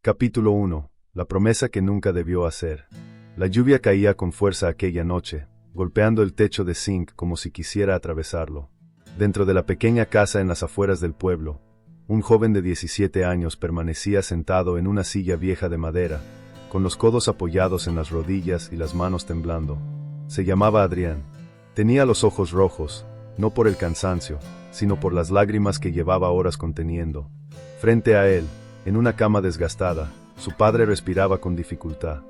Capítulo 1. La promesa que nunca debió hacer. La lluvia caía con fuerza aquella noche, golpeando el techo de zinc como si quisiera atravesarlo. Dentro de la pequeña casa en las afueras del pueblo, un joven de 17 años permanecía sentado en una silla vieja de madera, con los codos apoyados en las rodillas y las manos temblando. Se llamaba Adrián. Tenía los ojos rojos, no por el cansancio, sino por las lágrimas que llevaba horas conteniendo. Frente a él, en una cama desgastada, su padre respiraba con dificultad.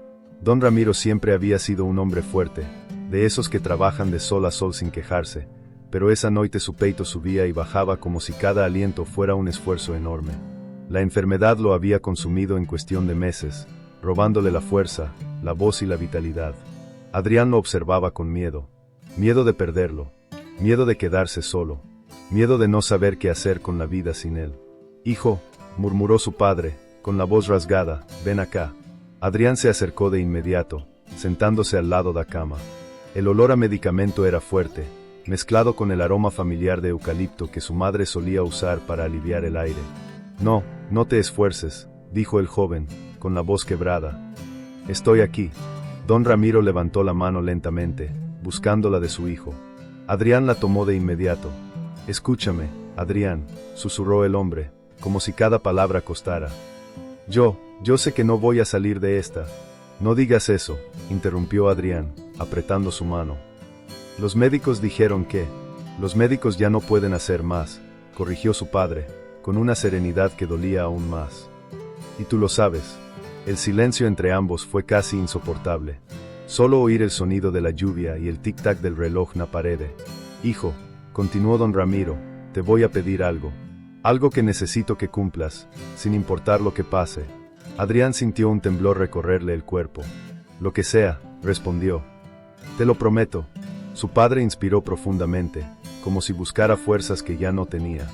Don Ramiro siempre había sido un hombre fuerte, de esos que trabajan de sol a sol sin quejarse, pero esa noche su peito subía y bajaba como si cada aliento fuera un esfuerzo enorme. La enfermedad lo había consumido en cuestión de meses, robándole la fuerza, la voz y la vitalidad. Adrián lo observaba con miedo. Miedo de perderlo, miedo de quedarse solo, miedo de no saber qué hacer con la vida sin él. «Hijo», murmuró su padre, con la voz rasgada, «ven acá». Adrián se acercó de inmediato, sentándose al lado de la cama. El olor a medicamento era fuerte, mezclado con el aroma familiar de eucalipto que su madre solía usar para aliviar el aire. «No, no te esfuerces», dijo el joven, con la voz quebrada. «Estoy aquí». Don Ramiro levantó la mano lentamente, buscando la de su hijo. Adrián la tomó de inmediato. «Escúchame, Adrián», susurró el hombre, como si cada palabra costara. Yo sé que no voy a salir de esta». «No digas eso», interrumpió Adrián, apretando su mano. «Los médicos dijeron que... Los médicos ya no pueden hacer más», corrigió su padre, con una serenidad que dolía aún más. «Y tú lo sabes». El silencio entre ambos fue casi insoportable. Solo oír el sonido de la lluvia y el tic-tac del reloj en la pared. «Hijo», continuó don Ramiro, «te voy a pedir algo. Algo que necesito que cumplas, sin importar lo que pase». Adrián sintió un temblor recorrerle el cuerpo. «Lo que sea», respondió. «Te lo prometo». Su padre inspiró profundamente, como si buscara fuerzas que ya no tenía.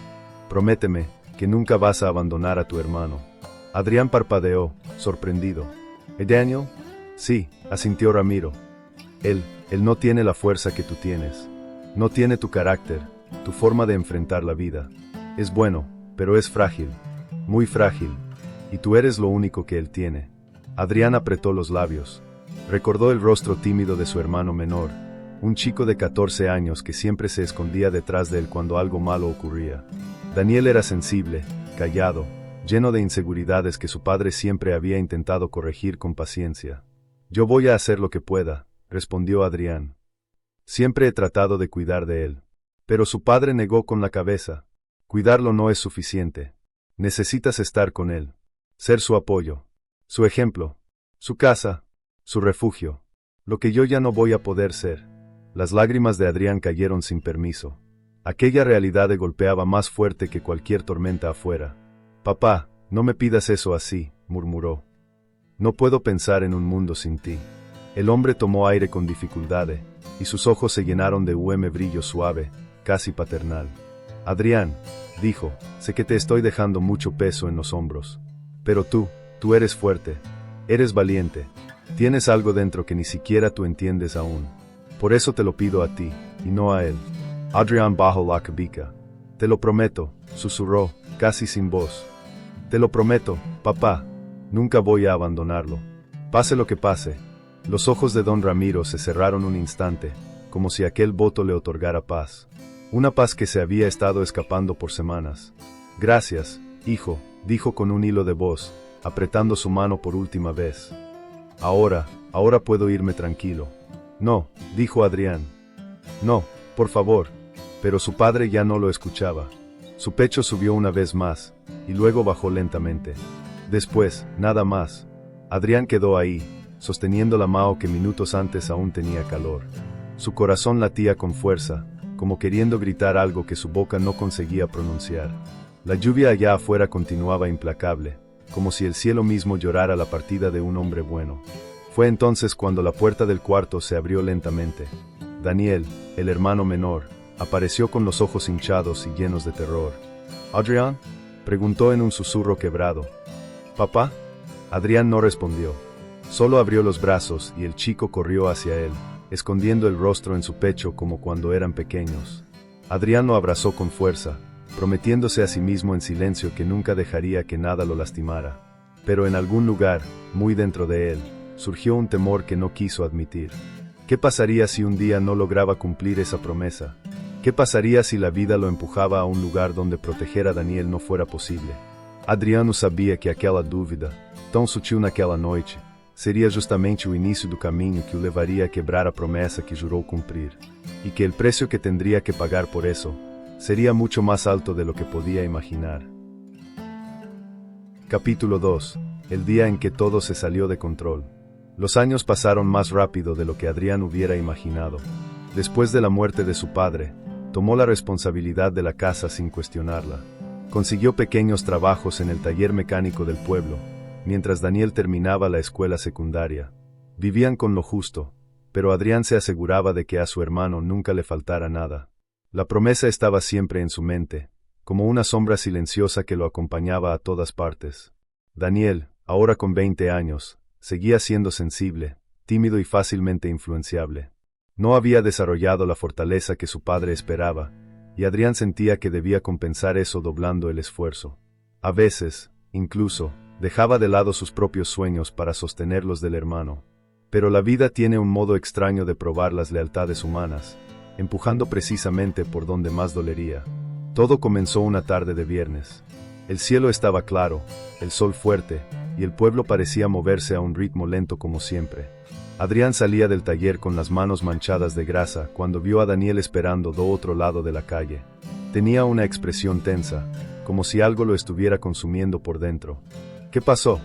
«Prométeme, que nunca vas a abandonar a tu hermano». Adrián parpadeó, sorprendido. «¿Daniel?» «Sí», asintió Ramiro. Él no tiene la fuerza que tú tienes. No tiene tu carácter, tu forma de enfrentar la vida. Es bueno, pero es frágil, muy frágil, y tú eres lo único que él tiene». Adrián apretó los labios. Recordó el rostro tímido de su hermano menor, un chico de 14 años que siempre se escondía detrás de él cuando algo malo ocurría. Daniel era sensible, callado, lleno de inseguridades que su padre siempre había intentado corregir con paciencia. «Yo voy a hacer lo que pueda», respondió Adrián. «Siempre he tratado de cuidar de él». Pero su padre negó con la cabeza. «Cuidarlo no es suficiente. Necesitas estar con él. Ser su apoyo, su ejemplo, su casa, su refugio. Lo que yo ya no voy a poder ser». Las lágrimas de Adrián cayeron sin permiso. Aquella realidad le golpeaba más fuerte que cualquier tormenta afuera. «Papá, no me pidas eso así», murmuró. «No puedo pensar en un mundo sin ti». El hombre tomó aire con dificultad, y sus ojos se llenaron de un brillo suave, casi paternal. «Adrián», dijo, «sé que te estoy dejando mucho peso en los hombros. Pero tú eres fuerte, eres valiente, tienes algo dentro que ni siquiera tú entiendes aún. Por eso te lo pido a ti, y no a él». Adrián bajó la cabeza. «Te lo prometo», susurró, casi sin voz. «Te lo prometo, papá. Nunca voy a abandonarlo. Pase lo que pase». Los ojos de don Ramiro se cerraron un instante, como si aquel voto le otorgara paz. Una paz que se había estado escapando por semanas. «Gracias, hijo», dijo con un hilo de voz, apretando su mano por última vez. Ahora puedo irme tranquilo». «No», dijo Adrián. «No, por favor». Pero su padre ya no lo escuchaba. Su pecho subió una vez más, y luego bajó lentamente. Después, nada más. Adrián quedó ahí, sosteniendo la mano que minutos antes aún tenía calor. Su corazón latía con fuerza, como queriendo gritar algo que su boca no conseguía pronunciar. La lluvia allá afuera continuaba implacable, como si el cielo mismo llorara la partida de un hombre bueno. Fue entonces cuando la puerta del cuarto se abrió lentamente. Daniel, el hermano menor, apareció con los ojos hinchados y llenos de terror. «¿Adrián?», preguntó en un susurro quebrado. «¿Papá?». Adrián no respondió. Solo abrió los brazos y el chico corrió hacia él, escondiendo el rostro en su pecho como cuando eran pequeños. Adrián lo abrazó con fuerza, prometiéndose a sí mismo en silencio que nunca dejaría que nada lo lastimara. Pero en algún lugar, muy dentro de él, surgió un temor que no quiso admitir. ¿Qué pasaría si un día no lograba cumplir esa promesa? ¿Qué pasaría si la vida lo empujaba a un lugar donde proteger a Daniel no fuera posible? Adriano sabia que aquela dúvida, tão sutil naquela noite, seria justamente o início do caminho que o levaria a quebrar a promessa que jurou cumprir, e que el precio que tendría que pagar por eso sería mucho más alto de lo que podía imaginar. Capítulo 2. El día en que todo se salió de control. Los años pasaron más rápido de lo que Adrián hubiera imaginado. Después de la muerte de su padre, tomó la responsabilidad de la casa sin cuestionarla. Consiguió pequeños trabajos en el taller mecánico del pueblo, mientras Daniel terminaba la escuela secundaria. Vivían con lo justo, pero Adrián se aseguraba de que a su hermano nunca le faltara nada. La promesa estaba siempre en su mente, como una sombra silenciosa que lo acompañaba a todas partes. Daniel, ahora con 20 años, seguía siendo sensible, tímido y fácilmente influenciable. No había desarrollado la fortaleza que su padre esperaba, y Adrián sentía que debía compensar eso doblando el esfuerzo. A veces, incluso, dejaba de lado sus propios sueños para sostener los del hermano. Pero la vida tiene un modo extraño de probar las lealtades humanas, empujando precisamente por donde más dolería. Todo comenzó una tarde de viernes. El cielo estaba claro, el sol fuerte, y el pueblo parecía moverse a un ritmo lento como siempre. Adrián salía del taller con las manos manchadas de grasa cuando vio a Daniel esperando do otro lado de la calle. Tenía una expresión tensa, como si algo lo estuviera consumiendo por dentro. ¿Qué pasó?,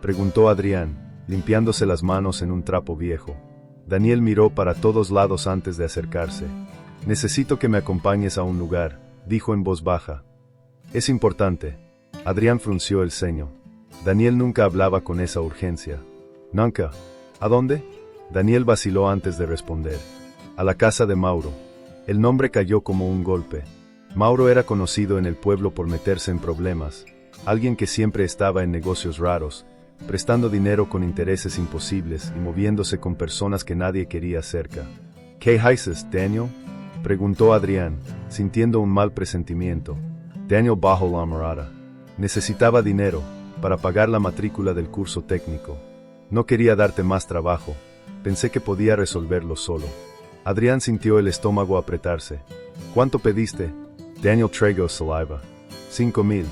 preguntó Adrián, limpiándose las manos en un trapo viejo. Daniel miró para todos lados antes de acercarse. «Necesito que me acompañes a un lugar», dijo en voz baja. «Es importante». Adrián frunció el ceño. Daniel nunca hablaba con esa urgencia. «¿Nunca? ¿A dónde?». Daniel vaciló antes de responder. «A la casa de Mauro». El nombre cayó como un golpe. Mauro era conocido en el pueblo por meterse en problemas, alguien que siempre estaba en negocios raros, prestando dinero con intereses imposibles y moviéndose con personas que nadie quería cerca. «¿Qué haces, Daniel?», preguntó Adrián, sintiendo un mal presentimiento. Daniel bajó la mirada. Necesitaba dinero para pagar la matrícula del curso técnico. «No quería darte más trabajo. Pensé que podía resolverlo solo». Adrián sintió el estómago apretarse. «¿Cuánto pediste?». Daniel tragó saliva. 5,000.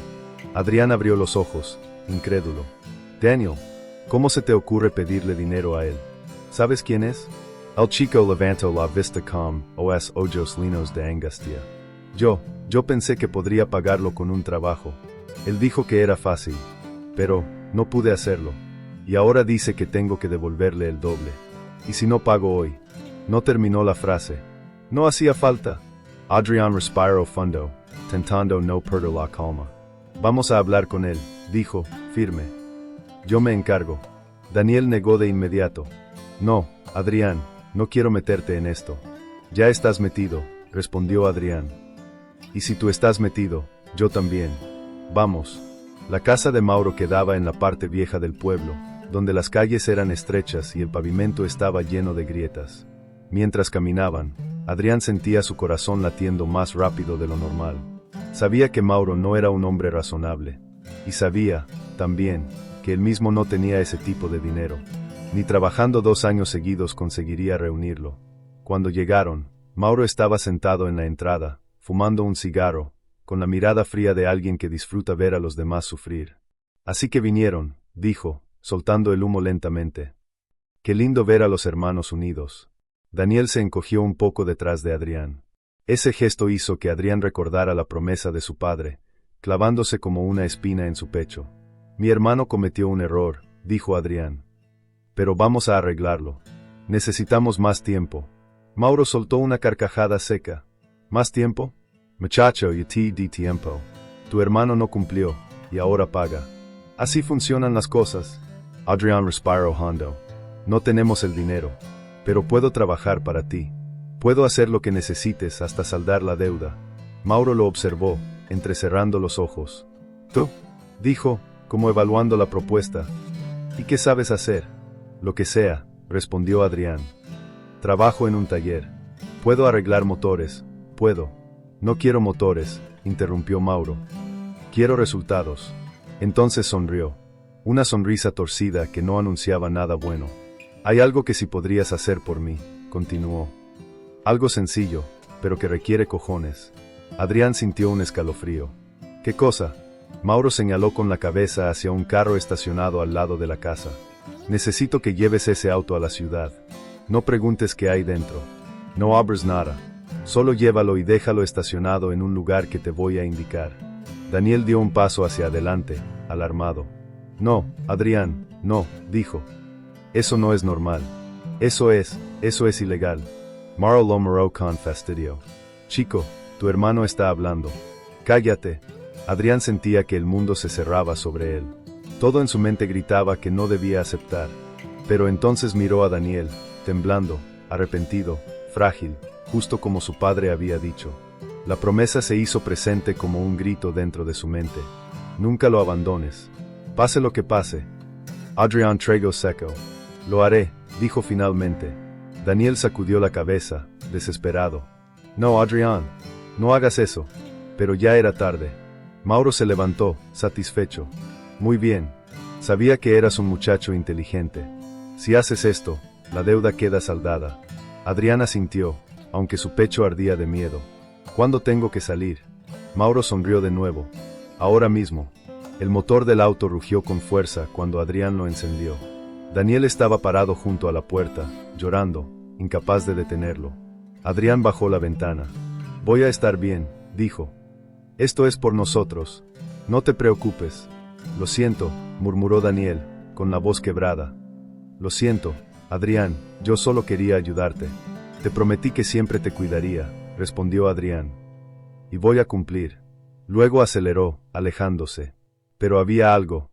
Adrián abrió los ojos, incrédulo. «Daniel, ¿cómo se te ocurre pedirle dinero a él? ¿Sabes quién es?». El chico levantó la vista con os ojos llenos de angustia. Yo pensé que podría pagarlo con un trabajo. Él dijo que era fácil, pero no pude hacerlo. Y ahora dice que tengo que devolverle el doble. ¿Y si no pago hoy?». No terminó la frase. No hacía falta. Adrián respiró fondo, tentando no perder la calma. «Vamos a hablar con él», dijo, firme. «Yo me encargo». Daniel negó de inmediato. «No, Adrián, no quiero meterte en esto». «Ya estás metido», respondió Adrián. «Y si tú estás metido, yo también. Vamos». La casa de Mauro quedaba en la parte vieja del pueblo, donde las calles eran estrechas y el pavimento estaba lleno de grietas. Mientras caminaban, Adrián sentía su corazón latiendo más rápido de lo normal. Sabía que Mauro no era un hombre razonable. Y sabía, también, que él mismo no tenía ese tipo de dinero. Ni trabajando 2 años seguidos conseguiría reunirlo. Cuando llegaron, Mauro estaba sentado en la entrada, fumando un cigarro, con la mirada fría de alguien que disfruta ver a los demás sufrir. «Así que vinieron», dijo, soltando el humo lentamente. «Qué lindo ver a los hermanos unidos». Daniel se encogió un poco detrás de Adrián. Ese gesto hizo que Adrián recordara la promesa de su padre, clavándose como una espina en su pecho. «Mi hermano cometió un error», dijo Adrián. «Pero vamos a arreglarlo. Necesitamos más tiempo». Mauro soltó una carcajada seca. «¿Más tiempo? Muchacho, y ti di tiempo. Tu hermano no cumplió, y ahora paga. Así funcionan las cosas». Adrián respiró hondo. «No tenemos el dinero. Pero puedo trabajar para ti. Puedo hacer lo que necesites hasta saldar la deuda». Mauro lo observó, entrecerrando los ojos. «¿Tú?», dijo, como evaluando la propuesta. «¿Y qué sabes hacer?». «Lo que sea», respondió Adrián. «Trabajo en un taller. Puedo arreglar motores, puedo». «No quiero motores», interrumpió Mauro. «Quiero resultados». Entonces sonrió. una sonrisa torcida que no anunciaba nada bueno. Hay algo que sí podrías hacer por mí, continuó. Algo sencillo, pero que requiere cojones. Adrián sintió un escalofrío. ¿Qué cosa? Mauro señaló con la cabeza hacia un carro estacionado al lado de la casa. Necesito que lleves ese auto a la ciudad. No preguntes qué hay dentro. No abres nada. Solo llévalo y déjalo estacionado en un lugar que te voy a indicar. Daniel dio un paso hacia adelante, alarmado. No, Adrián, no, dijo. Eso no es normal. Eso es ilegal. Mauro lo miró con fastidio. Chico, tu hermano está hablando. Cállate. Adrián sentía que el mundo se cerraba sobre él. Todo en su mente gritaba que no debía aceptar. Pero entonces miró a Daniel, temblando, arrepentido, frágil, justo como su padre había dicho. La promesa se hizo presente como un grito dentro de su mente. Nunca lo abandones. Pase lo que pase. Adrián tragó seco. Lo haré, dijo finalmente. Daniel sacudió la cabeza, desesperado. No, Adrián, no hagas eso. Pero ya era tarde. Mauro se levantó, satisfecho. Muy bien. Sabía que eras un muchacho inteligente. Si haces esto, la deuda queda saldada. Adrián asintió, aunque su pecho ardía de miedo. ¿Cuándo tengo que salir? Mauro sonrió de nuevo. Ahora mismo. El motor del auto rugió con fuerza cuando Adrián lo encendió. Daniel estaba parado junto a la puerta, llorando, incapaz de detenerlo. Adrián bajó la ventana. Voy a estar bien, dijo. Esto es por nosotros. No te preocupes. Lo siento, murmuró Daniel, con la voz quebrada. Lo siento, Adrián, yo solo quería ayudarte. Te prometí que siempre te cuidaría, respondió Adrián. Y voy a cumplir. Luego aceleró, alejándose. Pero había algo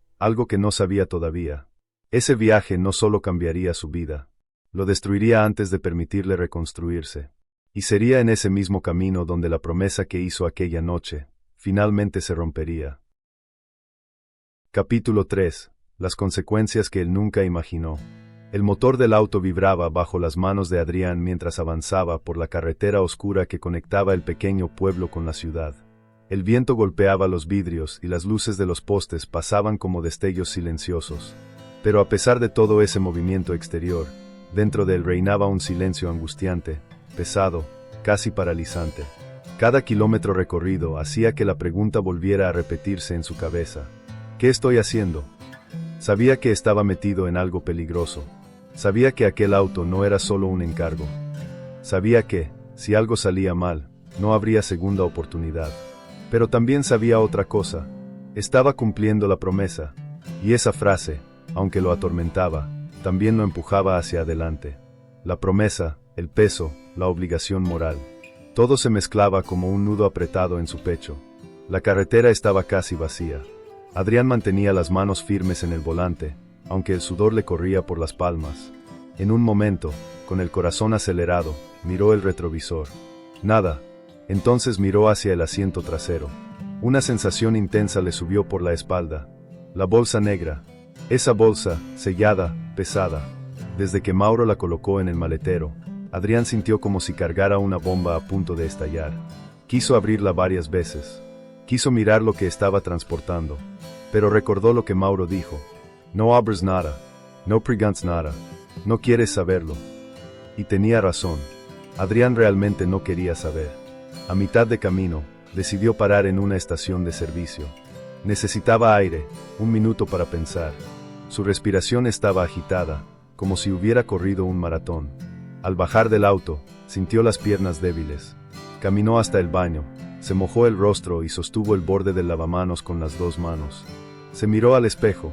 que no sabía todavía. Ese viaje no solo cambiaría su vida, lo destruiría antes de permitirle reconstruirse. Y sería en ese mismo camino donde la promesa que hizo aquella noche, finalmente se rompería. Capítulo 3. Las consecuencias que él nunca imaginó. El motor del auto vibraba bajo las manos de Adrián mientras avanzaba por la carretera oscura que conectaba el pequeño pueblo con la ciudad. El viento golpeaba los vidrios y las luces de los postes pasaban como destellos silenciosos. Pero a pesar de todo ese movimiento exterior, dentro de él reinaba un silencio angustiante, pesado, casi paralizante. Cada kilómetro recorrido hacía que la pregunta volviera a repetirse en su cabeza. ¿Qué estoy haciendo? Sabía que estaba metido en algo peligroso. Sabía que aquel auto no era solo un encargo. Sabía que, si algo salía mal, no habría segunda oportunidad. Pero también sabía otra cosa. Estaba cumpliendo la promesa. Y esa frase, aunque lo atormentaba, también lo empujaba hacia adelante. La promesa, el peso, la obligación moral. Todo se mezclaba como un nudo apretado en su pecho. La carretera estaba casi vacía. Adrián mantenía las manos firmes en el volante, aunque el sudor le corría por las palmas. En un momento, con el corazón acelerado, miró el retrovisor. Nada. Entonces miró hacia el asiento trasero. Una sensación intensa le subió por la espalda. La bolsa negra. Esa bolsa, sellada, pesada. Desde que Mauro la colocó en el maletero, Adrián sintió como si cargara una bomba a punto de estallar. Quiso abrirla varias veces. Quiso mirar lo que estaba transportando. Pero recordó lo que Mauro dijo. No abres nada. No preguntes nada. No quieres saberlo. Y tenía razón. Adrián realmente no quería saber. A mitad de camino, decidió parar en una estación de servicio. Necesitaba aire, un minuto para pensar. Su respiración estaba agitada, como si hubiera corrido un maratón. Al bajar del auto, sintió las piernas débiles. Caminó hasta el baño, se mojó el rostro y sostuvo el borde del lavamanos con las dos manos. Se miró al espejo,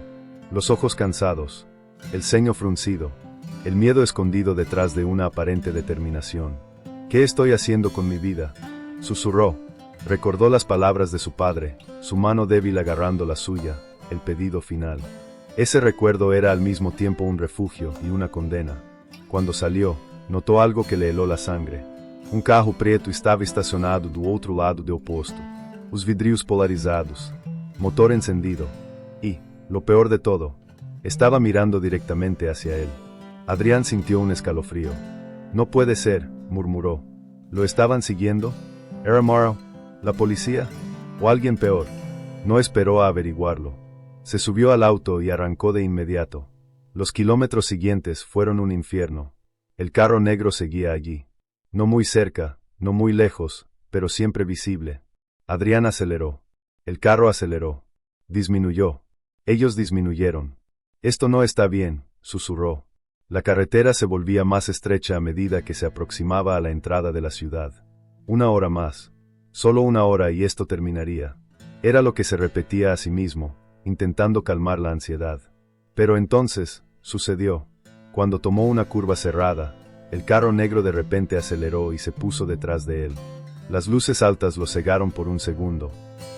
los ojos cansados, el ceño fruncido, el miedo escondido detrás de una aparente determinación. ¿Qué estoy haciendo con mi vida?, susurró. Recordó las palabras de su padre, su mano débil agarrando la suya, el pedido final. Ese recuerdo era al mismo tiempo un refugio y una condena. Cuando salió, notó algo que le heló la sangre. Um carro preto estava estacionado do outro lado do posto. Os vidrios polarizados. Motor encendido. Y, lo peor de todo, estaba mirando directamente hacia él. Adrián sintió un escalofrío. No puede ser, murmuró. ¿Lo estaban siguiendo? ¿Era Mauro, la policía? ¿O alguien peor? No esperó a averiguarlo. Se subió al auto y arrancó de inmediato. Los kilómetros siguientes fueron un infierno. El carro negro seguía allí. No muy cerca, no muy lejos, pero siempre visible. Adrián aceleró. El carro aceleró. Disminuyó. Ellos disminuyeron. Esto no está bien, susurró. La carretera se volvía más estrecha a medida que se aproximaba a la entrada de la ciudad. 1 hora más. Solo 1 hora y esto terminaría. Era lo que se repetía a sí mismo, intentando calmar la ansiedad. Pero entonces, sucedió. Cuando tomó una curva cerrada, el carro negro de repente aceleró y se puso detrás de él. Las luces altas lo cegaron por un segundo.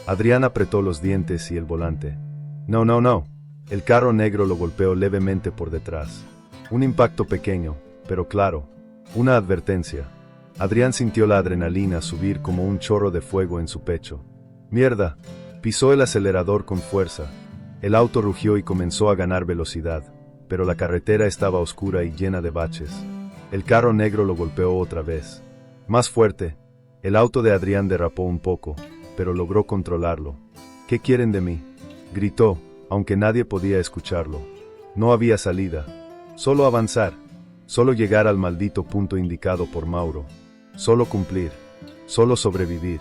Adrián apretó los dientes y el volante. No, no, no. El carro negro lo golpeó levemente por detrás. Un impacto pequeño, pero claro. Una advertencia. Adrián sintió la adrenalina subir como un chorro de fuego en su pecho. ¡Mierda! Pisó el acelerador con fuerza. El auto rugió y comenzó a ganar velocidad, pero la carretera estaba oscura y llena de baches. El carro negro lo golpeó otra vez. Más fuerte. El auto de Adrián derrapó un poco, pero logró controlarlo. ¿Qué quieren de mí?, gritó, aunque nadie podía escucharlo. No había salida. Solo avanzar. Solo llegar al maldito punto indicado por Mauro. Solo cumplir. Solo sobrevivir.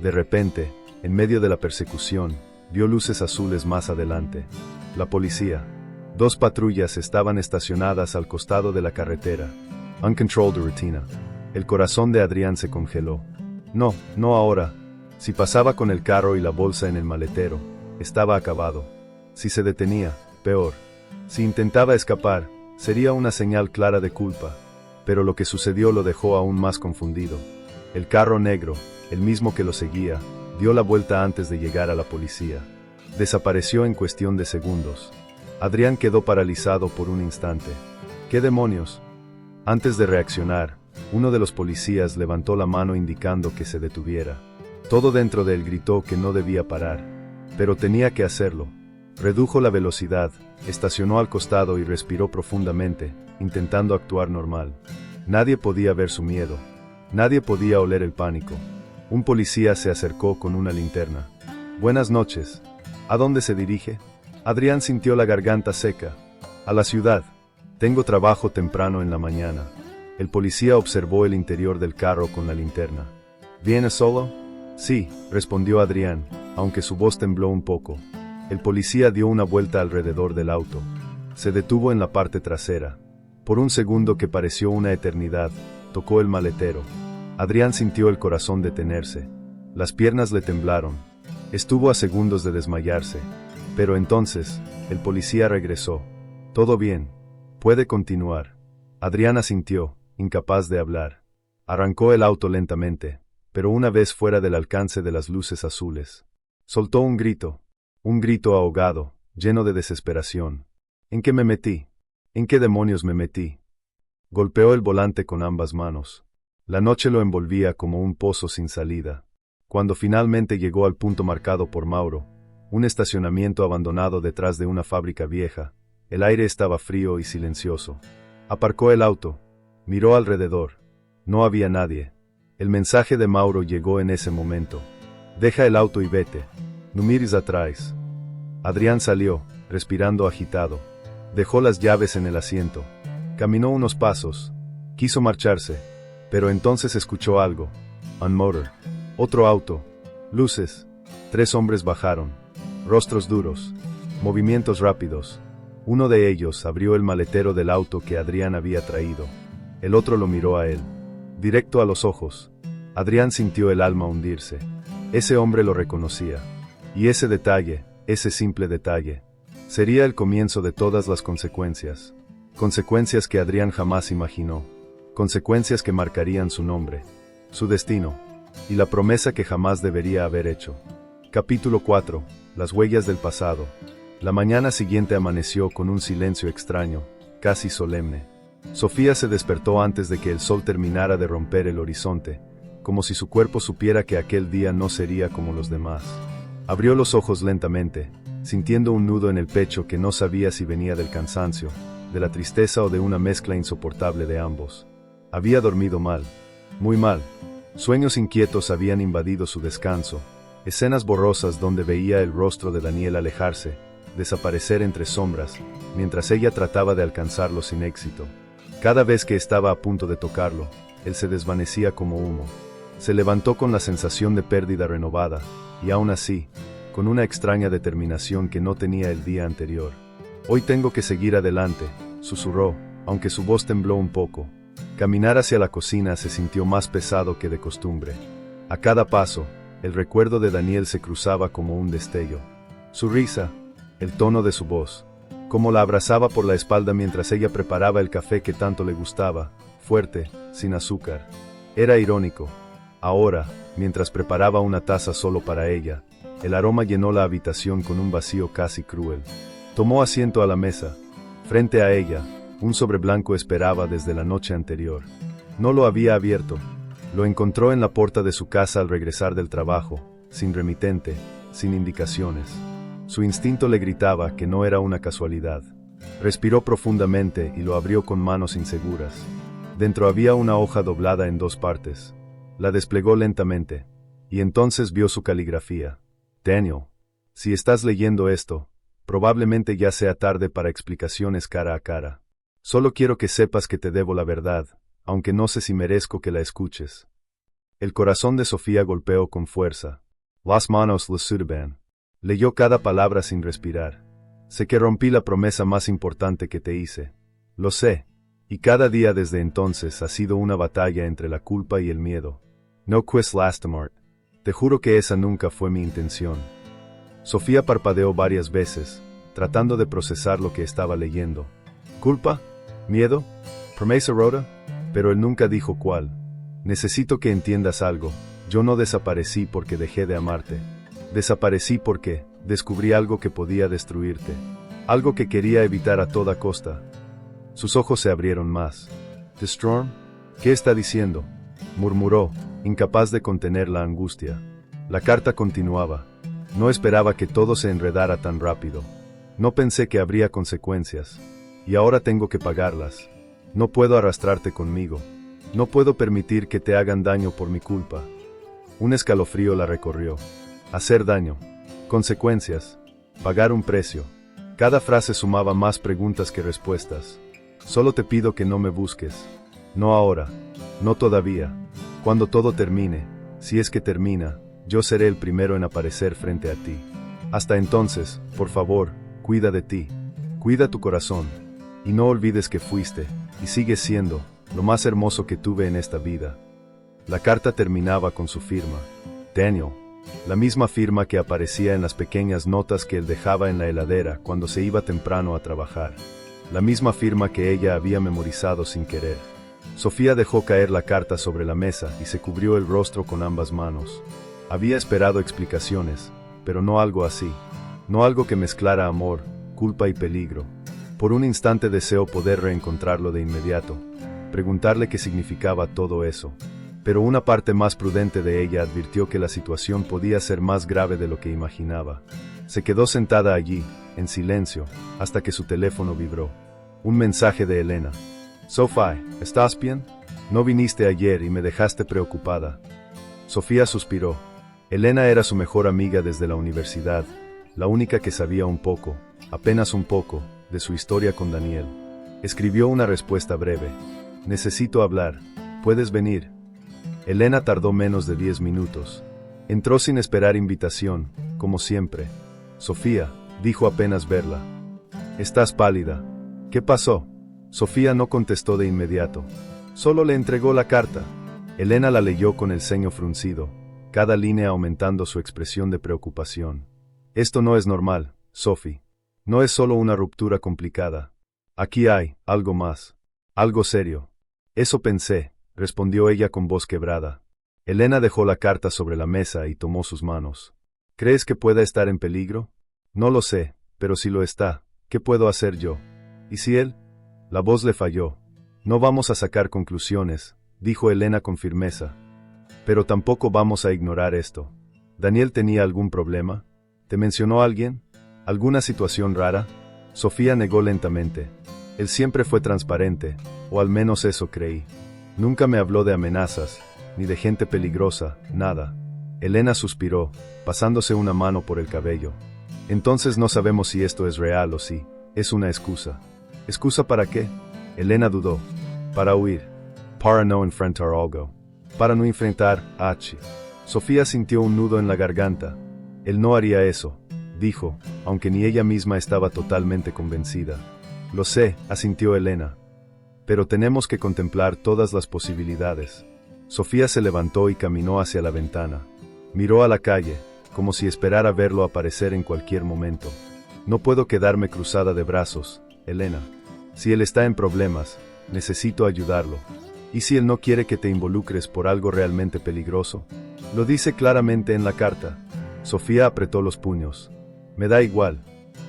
De repente, en medio de la persecución, vio luces azules más adelante. La policía. 2 patrullas estaban estacionadas al costado de la carretera. Uncontrolled rutina. El corazón de Adrián se congeló. No, no ahora. Si pasaba con el carro y la bolsa en el maletero, estaba acabado. Si se detenía, peor. Si intentaba escapar, sería una señal clara de culpa. Pero lo que sucedió lo dejó aún más confundido. El carro negro, el mismo que lo seguía, dio la vuelta antes de llegar a la policía. Desapareció en cuestión de segundos. Adrián quedó paralizado por un instante. ¿Qué demonios? Antes de reaccionar, uno de los policías levantó la mano indicando que se detuviera. Todo dentro de él gritó que no debía parar. Pero tenía que hacerlo. Redujo la velocidad, estacionó al costado y respiró profundamente, intentando actuar normal. Nadie podía ver su miedo. Nadie podía oler el pánico. Un policía se acercó con una linterna. Buenas noches. ¿A dónde se dirige? Adrián sintió la garganta seca. A la ciudad. Tengo trabajo temprano en la mañana. El policía observó el interior del carro con la linterna. ¿Viene solo? Sí, respondió Adrián, aunque su voz tembló un poco. El policía dio una vuelta alrededor del auto. Se detuvo en la parte trasera. Por un segundo que pareció una eternidad, tocó el maletero. Adrián sintió el corazón detenerse. Las piernas le temblaron. Estuvo a segundos de desmayarse. Pero entonces, el policía regresó. Todo bien. Puede continuar. Adrián asintió, incapaz de hablar. Arrancó el auto lentamente, pero una vez fuera del alcance de las luces azules. Soltó un grito ahogado, lleno de desesperación. ¿En qué me metí? ¿En qué demonios me metí? Golpeó el volante con ambas manos. La noche lo envolvía como un pozo sin salida. Cuando finalmente llegó al punto marcado por Mauro, un estacionamiento abandonado detrás de una fábrica vieja, el aire estaba frío y silencioso. Aparcó el auto. Miró alrededor. No había nadie. El mensaje de Mauro llegó en ese momento. Deja el auto y vete. No mires atrás. Adrián salió, respirando agitado. Dejó las llaves en el asiento. Caminó unos pasos. Quiso marcharse. Pero entonces escuchó algo. Un motor. Otro auto. Luces. 3 hombres bajaron. Rostros duros. Movimientos rápidos. Uno de ellos abrió el maletero del auto que Adrián había traído. El otro lo miró a él. Directo a los ojos. Adrián sintió el alma hundirse. Ese hombre lo reconocía. Y ese detalle, ese simple detalle, sería el comienzo de todas las consecuencias. Consecuencias que Adrián jamás imaginó. Consecuencias que marcarían su nombre, su destino, y la promesa que jamás debería haber hecho. Capítulo 4. Las huellas del pasado. La mañana siguiente amaneció con un silencio extraño, casi solemne. Sofía se despertó antes de que el sol terminara de romper el horizonte, como si su cuerpo supiera que aquel día no sería como los demás. Abrió los ojos lentamente, sintiendo un nudo en el pecho que no sabía si venía del cansancio, de la tristeza o de una mezcla insoportable de ambos. Había dormido mal, muy mal. Sueños inquietos habían invadido su descanso, escenas borrosas donde veía el rostro de Daniel alejarse, desaparecer entre sombras, mientras ella trataba de alcanzarlo sin éxito. Cada vez que estaba a punto de tocarlo, él se desvanecía como humo. Se levantó con la sensación de pérdida renovada, y aún así, con una extraña determinación que no tenía el día anterior. «Hoy tengo que seguir adelante», susurró, aunque su voz tembló un poco. Caminar hacia la cocina se sintió más pesado que de costumbre. A cada paso, el recuerdo de Daniel se cruzaba como un destello. Su risa, el tono de su voz, cómo la abrazaba por la espalda mientras ella preparaba el café que tanto le gustaba, fuerte, sin azúcar. Era irónico. Ahora, mientras preparaba una taza solo para ella, el aroma llenó la habitación con un vacío casi cruel. Tomó asiento a la mesa. Frente a ella, un sobre blanco esperaba desde la noche anterior. No lo había abierto. Lo encontró en la puerta de su casa al regresar del trabajo, sin remitente, sin indicaciones. Su instinto le gritaba que no era una casualidad. Respiró profundamente y lo abrió con manos inseguras. Dentro había una hoja doblada en 2 partes. La desplegó lentamente, y entonces vio su caligrafía. «Daniel, si estás leyendo esto, probablemente ya sea tarde para explicaciones cara a cara. Solo quiero que sepas que te debo la verdad, aunque no sé si merezco que la escuches». El corazón de Sofía golpeó con fuerza. Las manos le sudaban. Leyó cada palabra sin respirar. «Sé que rompí la promesa más importante que te hice. Lo sé. Y cada día desde entonces ha sido una batalla entre la culpa y el miedo. No quis lastimarte. Te juro que esa nunca fue mi intención». Sofía parpadeó varias veces, tratando de procesar lo que estaba leyendo. ¿Culpa? ¿Miedo? ¿Promesa rota? Pero él nunca dijo cuál. «Necesito que entiendas algo. Yo no desaparecí porque dejé de amarte. Desaparecí porque descubrí algo que podía destruirte. Algo que quería evitar a toda costa». Sus ojos se abrieron más. «¿The Storm? ¿Qué está diciendo?», murmuró, incapaz de contener la angustia. La carta continuaba. «No esperaba que todo se enredara tan rápido. No pensé que habría consecuencias. Y ahora tengo que pagarlas. No puedo arrastrarte conmigo. No puedo permitir que te hagan daño por mi culpa». Un escalofrío la recorrió. Hacer daño. Consecuencias. Pagar un precio. Cada frase sumaba más preguntas que respuestas. «Solo te pido que no me busques. No ahora. No todavía. Cuando todo termine, si es que termina, yo seré el primero en aparecer frente a ti. Hasta entonces, por favor, cuida de ti. Cuida tu corazón. Y no olvides que fuiste, y sigues siendo, lo más hermoso que tuve en esta vida». La carta terminaba con su firma. Daniel. La misma firma que aparecía en las pequeñas notas que él dejaba en la heladera cuando se iba temprano a trabajar. La misma firma que ella había memorizado sin querer. Sofía dejó caer la carta sobre la mesa y se cubrió el rostro con ambas manos. Había esperado explicaciones, pero no algo así. No algo que mezclara amor, culpa y peligro. Por un instante deseó poder reencontrarlo de inmediato, preguntarle qué significaba todo eso. Pero una parte más prudente de ella advirtió que la situación podía ser más grave de lo que imaginaba. Se quedó sentada allí, en silencio, hasta que su teléfono vibró. Un mensaje de Elena. «Sophie, ¿estás bien? No viniste ayer y me dejaste preocupada». Sofía suspiró. Elena era su mejor amiga desde la universidad, la única que sabía un poco, apenas un poco, de su historia con Daniel. Escribió una respuesta breve. «Necesito hablar. ¿Puedes venir?». Elena tardó menos de 10 minutos. Entró sin esperar invitación, como siempre. «Sofía», dijo apenas verla. «Estás pálida. ¿Qué pasó?». Sofía no contestó de inmediato. Solo le entregó la carta. Elena la leyó con el ceño fruncido, cada línea aumentando su expresión de preocupación. «Esto no es normal, Sophie. No es solo una ruptura complicada. Aquí hay algo más. Algo serio». «Eso pensé», respondió ella con voz quebrada. Elena dejó la carta sobre la mesa y tomó sus manos. «¿Crees que pueda estar en peligro?». «No lo sé, pero si lo está, ¿qué puedo hacer yo?». «¿Y si él?». La voz le falló. «No vamos a sacar conclusiones», dijo Elena con firmeza. «Pero tampoco vamos a ignorar esto. ¿Daniel tenía algún problema? ¿Te mencionó alguien? ¿Alguna situación rara?». Sofía negó lentamente. «Él siempre fue transparente, o al menos eso creí. Nunca me habló de amenazas, ni de gente peligrosa, nada». Elena suspiró, pasándose una mano por el cabello. Entonces no sabemos si esto es real o si es una excusa. ¿Excusa para qué? Elena dudó. Para huir. Para no enfrentar algo. Para no enfrentar a H. Sofía sintió un nudo en la garganta. Él no haría eso, dijo, aunque ni ella misma estaba totalmente convencida. Lo sé, asintió Elena. Pero tenemos que contemplar todas las posibilidades. Sofía se levantó y caminó hacia la ventana. Miró a la calle, como si esperara verlo aparecer en cualquier momento. No puedo quedarme cruzada de brazos, Elena. Si él está en problemas, necesito ayudarlo. ¿Y si él no quiere que te involucres por algo realmente peligroso? Lo dice claramente en la carta. Sofía apretó los puños. Me da igual.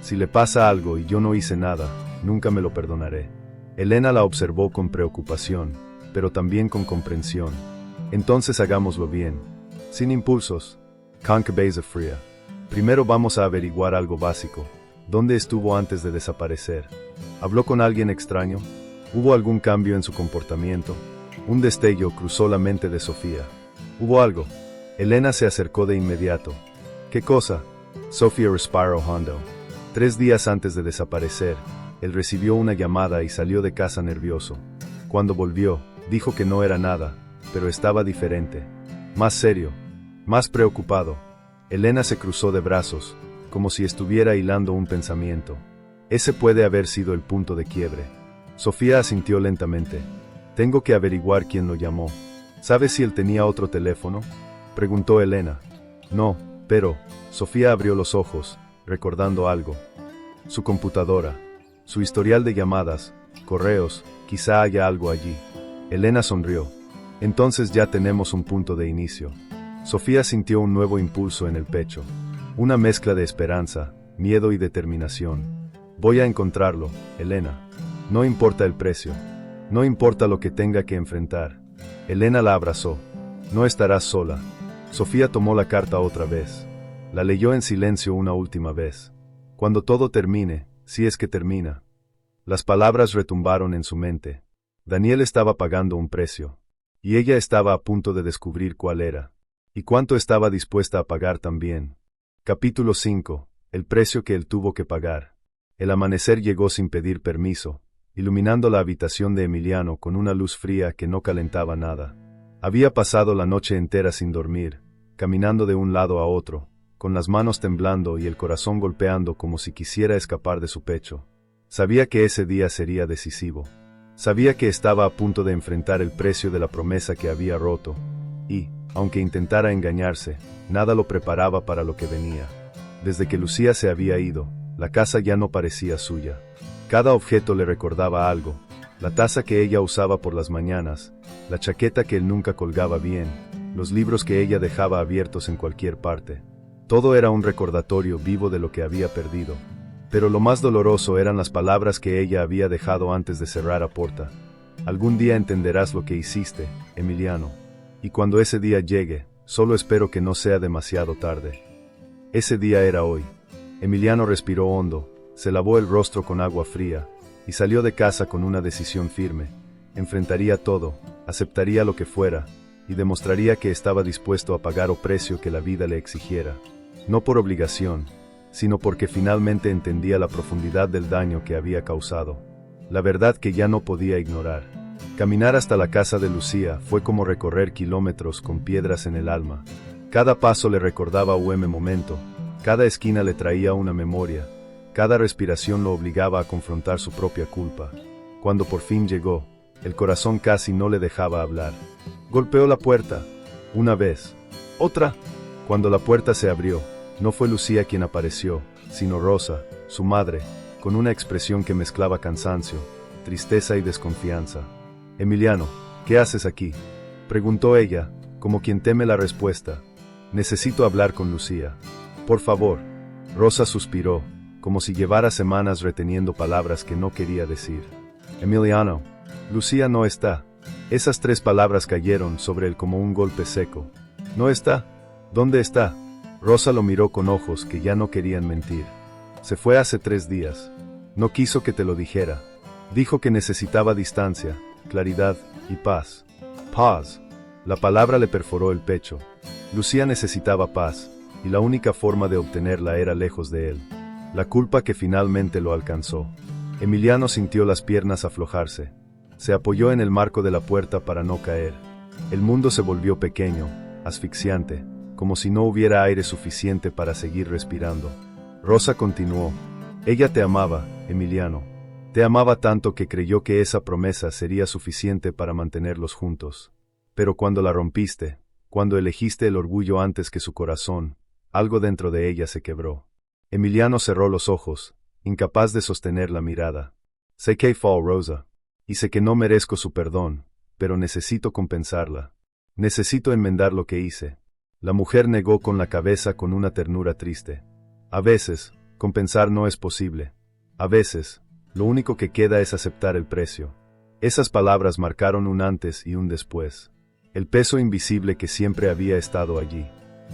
Si le pasa algo y yo no hice nada, nunca me lo perdonaré. Elena la observó con preocupación, pero también con comprensión. Entonces hagámoslo bien. Sin impulsos. Con cabeza fría. Primero vamos a averiguar algo básico. ¿Dónde estuvo antes de desaparecer? ¿Habló con alguien extraño? ¿Hubo algún cambio en su comportamiento? Un destello cruzó la mente de Sofía. ¿Hubo algo? Elena se acercó de inmediato. ¿Qué cosa? Sofía respiró hondo. 3 días antes de desaparecer, él recibió una llamada y salió de casa nervioso. Cuando volvió, dijo que no era nada, pero estaba diferente. Más serio. Más preocupado. Elena se cruzó de brazos, como si estuviera hilando un pensamiento. Ese puede haber sido el punto de quiebre. Sofía asintió lentamente. Tengo que averiguar quién lo llamó. ¿Sabes si él tenía otro teléfono? Preguntó Elena. No, pero... Sofía abrió los ojos, recordando algo. Su computadora. Su historial de llamadas, correos, quizá haya algo allí. Elena sonrió. Entonces ya tenemos un punto de inicio. Sofía sintió un nuevo impulso en el pecho. Una mezcla de esperanza, miedo y determinación. Voy a encontrarlo, Elena. No importa el precio. No importa lo que tenga que enfrentar. Elena la abrazó. No estarás sola. Sofía tomó la carta otra vez. La leyó en silencio una última vez. Cuando todo termine, si es que termina. Las palabras retumbaron en su mente. Daniel estaba pagando un precio. Y ella estaba a punto de descubrir cuál era. Y cuánto estaba dispuesta a pagar también. Capítulo 5. El precio que él tuvo que pagar. El amanecer llegó sin pedir permiso, iluminando la habitación de Emiliano con una luz fría que no calentaba nada. Había pasado la noche entera sin dormir, caminando de un lado a otro, con las manos temblando y el corazón golpeando como si quisiera escapar de su pecho. Sabía que ese día sería decisivo. Sabía que estaba a punto de enfrentar el precio de la promesa que había roto, y, aunque intentara engañarse, nada lo preparaba para lo que venía. Desde que Lucía se había ido, la casa ya no parecía suya. Cada objeto le recordaba algo: la taza que ella usaba por las mañanas, la chaqueta que él nunca colgaba bien, los libros que ella dejaba abiertos en cualquier parte. Todo era un recordatorio vivo de lo que había perdido. Pero lo más doloroso eran las palabras que ella había dejado antes de cerrar la puerta. Algún día entenderás lo que hiciste, Emiliano. Y cuando ese día llegue, solo espero que no sea demasiado tarde. Ese día era hoy. Emiliano respiró hondo, se lavó el rostro con agua fría, y salió de casa con una decisión firme. Enfrentaría todo, aceptaría lo que fuera, y demostraría que estaba dispuesto a pagar el precio que la vida le exigiera. No por obligación, sino porque finalmente entendía la profundidad del daño que había causado. La verdad que ya no podía ignorar. Caminar hasta la casa de Lucía fue como recorrer kilómetros con piedras en el alma. Cada paso le recordaba un momento, cada esquina le traía una memoria, cada respiración lo obligaba a confrontar su propia culpa. Cuando por fin llegó, el corazón casi no le dejaba hablar. Golpeó la puerta, una vez, otra. Cuando la puerta se abrió, no fue Lucía quien apareció, sino Rosa, su madre, con una expresión que mezclaba cansancio, tristeza y desconfianza. Emiliano, ¿qué haces aquí?, preguntó ella, como quien teme la respuesta. Necesito hablar con Lucía. Por favor. Rosa suspiró, como si llevara semanas reteniendo palabras que no quería decir. Emiliano, Lucía no está. Esas 3 palabras cayeron sobre él como un golpe seco. ¿No está? ¿Dónde está? Rosa lo miró con ojos que ya no querían mentir. Se fue hace 3 días. No quiso que te lo dijera. Dijo que necesitaba distancia, claridad y paz. Paz. La palabra le perforó el pecho. Lucía necesitaba paz, y la única forma de obtenerla era lejos de él. La culpa que finalmente lo alcanzó. Emiliano sintió las piernas aflojarse. Se apoyó en el marco de la puerta para no caer. El mundo se volvió pequeño, asfixiante, como si no hubiera aire suficiente para seguir respirando. Rosa continuó. Ella te amaba, Emiliano. Te amaba tanto que creyó que esa promesa sería suficiente para mantenerlos juntos. Pero cuando la rompiste, cuando elegiste el orgullo antes que su corazón, algo dentro de ella se quebró. Emiliano cerró los ojos, incapaz de sostener la mirada. Sé que fall, Rosa. Y sé que no merezco su perdón, pero necesito compensarla. Necesito enmendar lo que hice. La mujer negó con la cabeza con una ternura triste. A veces, compensar no es posible. A veces, lo único que queda es aceptar el precio. Esas palabras marcaron un antes y un después. El peso invisible que siempre había estado allí.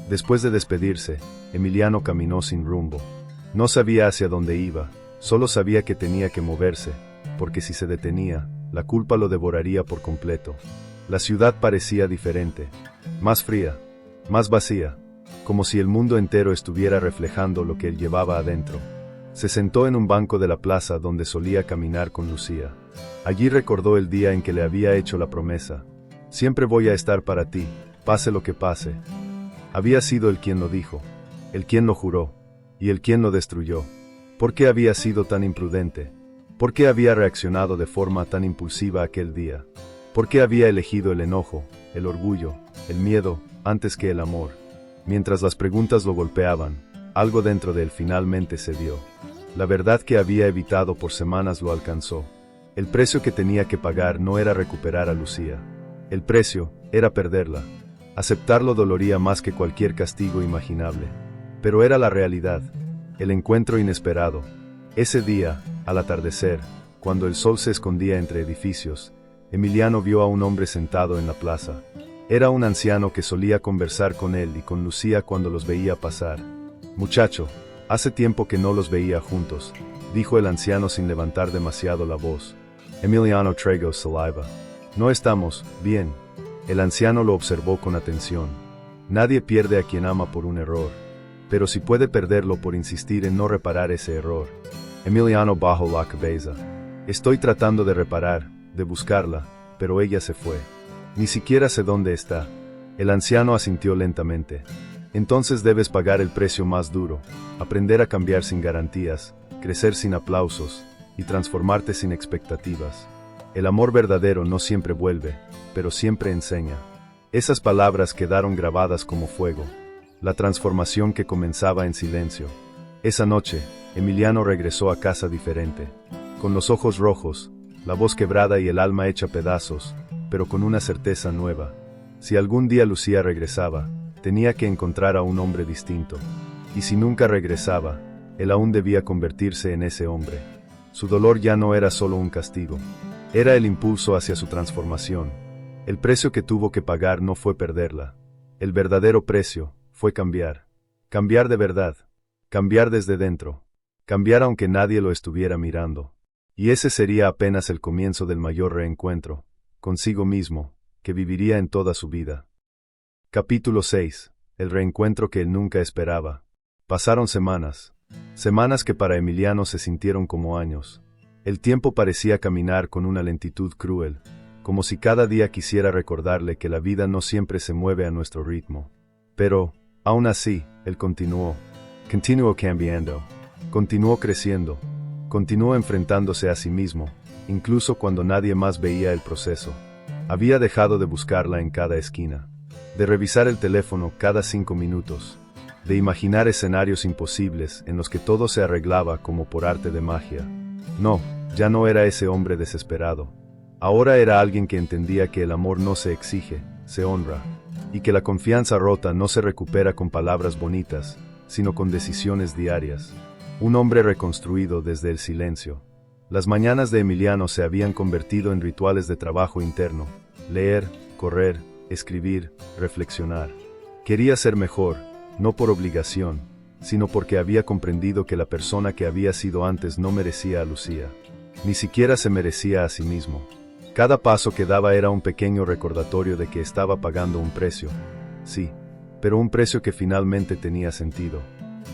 Después de despedirse, Emiliano caminó sin rumbo. No sabía hacia dónde iba, solo sabía que tenía que moverse, porque si se detenía, la culpa lo devoraría por completo. La ciudad parecía diferente, más fría, más vacía, como si el mundo entero estuviera reflejando lo que él llevaba adentro. Se sentó en un banco de la plaza donde solía caminar con Lucía. Allí recordó el día en que le había hecho la promesa. Siempre voy a estar para ti, pase lo que pase. Había sido él quien lo dijo, el quien lo juró, y el quien lo destruyó. ¿Por qué había sido tan imprudente? ¿Por qué había reaccionado de forma tan impulsiva aquel día? ¿Por qué había elegido el enojo, el orgullo, el miedo, antes que el amor? Mientras las preguntas lo golpeaban, algo dentro de él finalmente cedió. La verdad que había evitado por semanas lo alcanzó. El precio que tenía que pagar no era recuperar a Lucía. El precio era perderla. Aceptarlo doloría más que cualquier castigo imaginable. Pero era la realidad, el encuentro inesperado. Ese día, al atardecer, cuando el sol se escondía entre edificios, Emiliano vio a un hombre sentado en la plaza. Era un anciano que solía conversar con él y con Lucía cuando los veía pasar. Muchacho, hace tiempo que no los veía juntos, dijo el anciano sin levantar demasiado la voz. Emiliano tragó saliva. No estamos bien. El anciano lo observó con atención. Nadie pierde a quien ama por un error, pero sí puede perderlo por insistir en no reparar ese error. Emiliano bajó la cabeza. Estoy tratando de reparar, de buscarla, pero ella se fue. Ni siquiera sé dónde está. El anciano asintió lentamente. Entonces debes pagar el precio más duro, aprender a cambiar sin garantías, crecer sin aplausos, y transformarte sin expectativas. El amor verdadero no siempre vuelve, pero siempre enseña. Esas palabras quedaron grabadas como fuego. La transformación que comenzaba en silencio. Esa noche, Emiliano regresó a casa diferente. Con los ojos rojos, la voz quebrada y el alma hecha pedazos, pero con una certeza nueva. Si algún día Lucía regresaba, tenía que encontrar a un hombre distinto. Y si nunca regresaba, él aún debía convertirse en ese hombre. Su dolor ya no era solo un castigo. Era el impulso hacia su transformación. El precio que tuvo que pagar no fue perderla. El verdadero precio fue cambiar. Cambiar de verdad. Cambiar desde dentro. Cambiar aunque nadie lo estuviera mirando. Y ese sería apenas el comienzo del mayor reencuentro, consigo mismo, que viviría en toda su vida. Capítulo 6. El reencuentro que él nunca esperaba. Pasaron semanas. Semanas que para Emiliano se sintieron como años. El tiempo parecía caminar con una lentitud cruel, como si cada día quisiera recordarle que la vida no siempre se mueve a nuestro ritmo. Pero, aún así, él continuó. Continuó cambiando. Continuó creciendo. Continuó enfrentándose a sí mismo, incluso cuando nadie más veía el proceso. Había dejado de buscarla en cada esquina, de revisar el teléfono cada 5 minutos, de imaginar escenarios imposibles en los que todo se arreglaba como por arte de magia. No, ya no era ese hombre desesperado. Ahora era alguien que entendía que el amor no se exige, se honra, y que la confianza rota no se recupera con palabras bonitas, sino con decisiones diarias. Un hombre reconstruido desde el silencio. Las mañanas de Emiliano se habían convertido en rituales de trabajo interno. Leer, correr, escribir, reflexionar. Quería ser mejor, no por obligación, sino porque había comprendido que la persona que había sido antes no merecía a Lucía. Ni siquiera se merecía a sí mismo. Cada paso que daba era un pequeño recordatorio de que estaba pagando un precio. Sí, pero un precio que finalmente tenía sentido.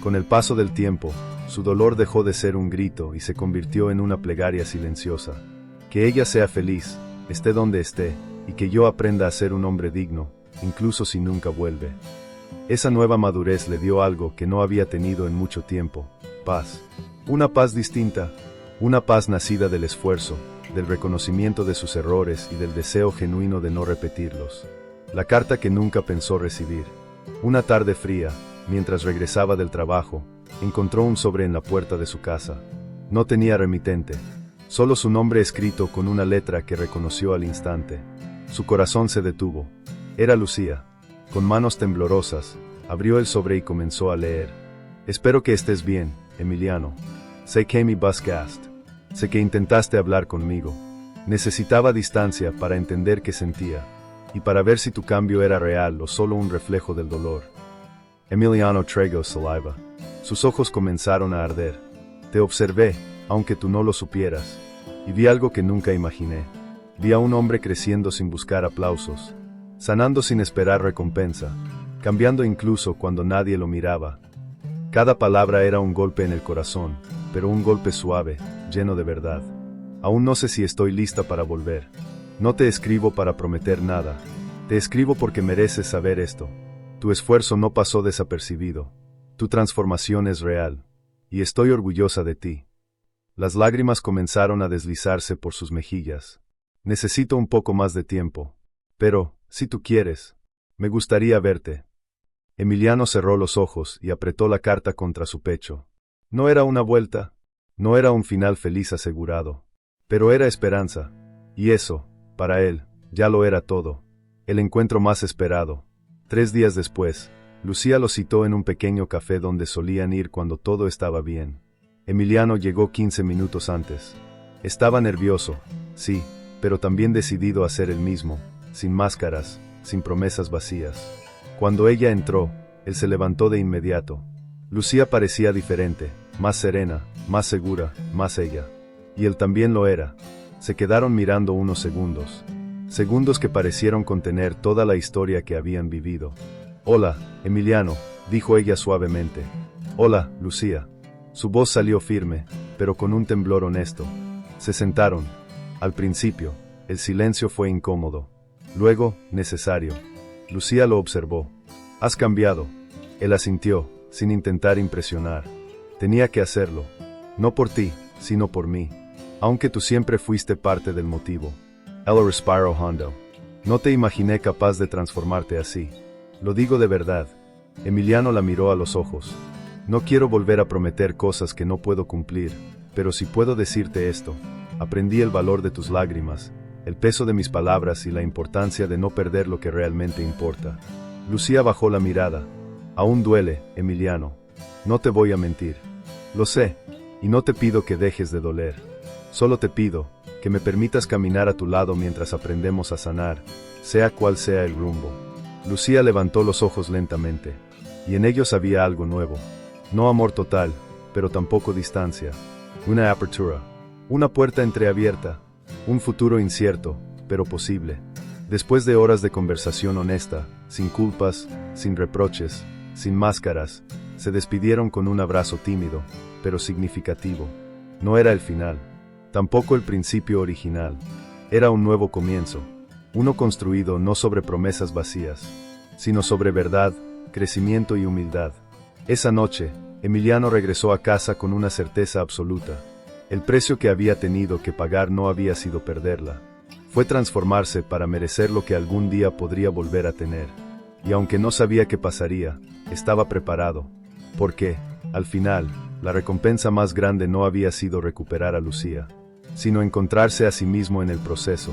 Con el paso del tiempo, su dolor dejó de ser un grito y se convirtió en una plegaria silenciosa. Que ella sea feliz, esté donde esté, y que yo aprenda a ser un hombre digno, incluso si nunca vuelve. Esa nueva madurez le dio algo que no había tenido en mucho tiempo: paz. Una paz distinta, una paz nacida del esfuerzo, del reconocimiento de sus errores y del deseo genuino de no repetirlos. La carta que nunca pensó recibir. Una tarde fría, mientras regresaba del trabajo, encontró un sobre en la puerta de su casa. No tenía remitente, solo su nombre escrito con una letra que reconoció al instante. Su corazón se detuvo. Era Lucía. Con manos temblorosas, abrió el sobre y comenzó a leer. Espero que estés bien, Emiliano. Sé que mi buscast. Sé que intentaste hablar conmigo. Necesitaba distancia para entender qué sentía, y para ver si tu cambio era real o solo un reflejo del dolor. Emiliano tragó saliva. Sus ojos comenzaron a arder. Te observé, aunque tú no lo supieras, y vi algo que nunca imaginé. Vi a un hombre creciendo sin buscar aplausos, sanando sin esperar recompensa, cambiando incluso cuando nadie lo miraba. Cada palabra era un golpe en el corazón, pero un golpe suave, lleno de verdad. Aún no sé si estoy lista para volver. No te escribo para prometer nada. Te escribo porque mereces saber esto. Tu esfuerzo no pasó desapercibido. Tu transformación es real. Y estoy orgullosa de ti. Las lágrimas comenzaron a deslizarse por sus mejillas. Necesito un poco más de tiempo. Pero, si tú quieres, me gustaría verte. Emiliano cerró los ojos y apretó la carta contra su pecho. No era una vuelta, no era un final feliz asegurado, pero era esperanza. Y eso, para él, ya lo era todo. El encuentro más esperado. 3 días después, Lucía lo citó en un pequeño café donde solían ir cuando todo estaba bien. Emiliano llegó 15 minutos antes. Estaba nervioso, sí, pero también decidido a ser el mismo, sin máscaras, sin promesas vacías. Cuando ella entró, él se levantó de inmediato. Lucía parecía diferente, más serena, más segura, más ella. Y él también lo era. Se quedaron mirando unos segundos. Segundos que parecieron contener toda la historia que habían vivido. Hola, Emiliano, dijo ella suavemente. Hola, Lucía. Su voz salió firme, pero con un temblor honesto. Se sentaron. Al principio, el silencio fue incómodo. Luego, necesario. Lucía lo observó. Has cambiado. Él asintió, sin intentar impresionar. Tenía que hacerlo. No por ti, sino por mí. Aunque tú siempre fuiste parte del motivo. Ella respiró hondo. No te imaginé capaz de transformarte así. Lo digo de verdad. Emiliano la miró a los ojos. No quiero volver a prometer cosas que no puedo cumplir, pero si puedo decirte esto. Aprendí el valor de tus lágrimas, el peso de mis palabras y la importancia de no perder lo que realmente importa. Lucía bajó la mirada. Aún duele, Emiliano. No te voy a mentir. Lo sé, y no te pido que dejes de doler. Solo te pido que me permitas caminar a tu lado mientras aprendemos a sanar, sea cual sea el rumbo. Lucía levantó los ojos lentamente, y en ellos había algo nuevo. No amor total, pero tampoco distancia. Una apertura. Una puerta entreabierta. Un futuro incierto, pero posible. Después de horas de conversación honesta, sin culpas, sin reproches, sin máscaras, se despidieron con un abrazo tímido, pero significativo. No era el final. Tampoco el principio original. Era un nuevo comienzo. Uno construido no sobre promesas vacías, sino sobre verdad, crecimiento y humildad. Esa noche, Emiliano regresó a casa con una certeza absoluta. El precio que había tenido que pagar no había sido perderla. Fue transformarse para merecer lo que algún día podría volver a tener. Y aunque no sabía qué pasaría, estaba preparado. Porque, al final, la recompensa más grande no había sido recuperar a Lucía, sino encontrarse a sí mismo en el proceso.